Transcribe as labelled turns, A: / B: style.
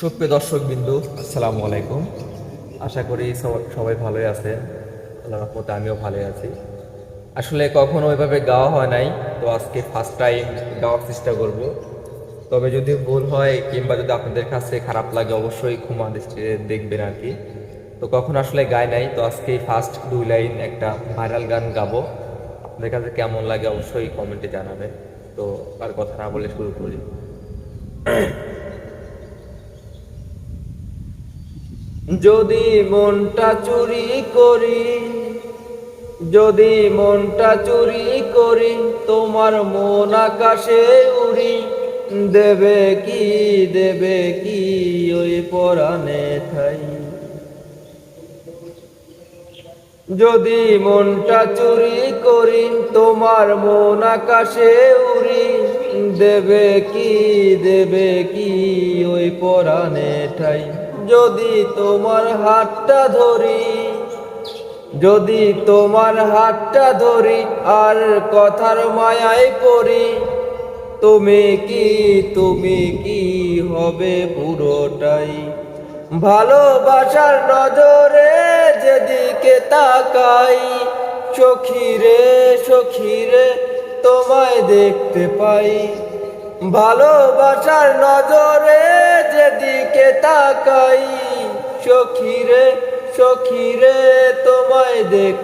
A: সুপ্রিয় দর্শক বিন্দু, আসসালামু আলাইকুম। আশা করি সবাই ভালোই আছেন। আল্লাহর রহমতে আমিও ভালোই আছি। আসলে কখনো ওইভাবে গাওয়া হয় নাই, তো আজকে ফার্স্ট টাইম গাওয়ার চেষ্টা করব। তবে যদি ভুল হয় কিংবা যদি আপনাদের কাছে খারাপ লাগে অবশ্যই ক্ষমা দৃষ্টিতে দেখবেন আর কি। তো কখনো আসলে গায় নাই, তো আজকে ফার্স্ট 2 লাইন একটা ভাইরাল গান গাবো। আপনাদের কাছে কেমন লাগে অবশ্যই কমেন্টে জানাবেন। তো আর কথা না বলে শুরু করি। যদি মনটা চুরি করি, যদি মনটা চুরি করি, তোমার মন আকাশে উড়ি, দেবে কি, দেবে কি ওই পরাণে ঠাই। যদি মনটা চুরি করি, তোমার মন আকাশে উড়ি, দেবে কি, দেবে কি ওই পরাণে ঠাই। যদি তোমার হাতটা ধরি, যদি তোমার হাতটা ধরি, আর কথার মায়ায় পড়ি, তুমি কি, তুমি কি হবে পুরোটাই। ভালোবাসার নজরে যেদিকে তাকাই, সখী রে, সখী রে তোমায় দেখতে পাই। ভালোবাসার নজরে যেদিকে তাকাই, সখী রে, সখী রে তোমায় দেখ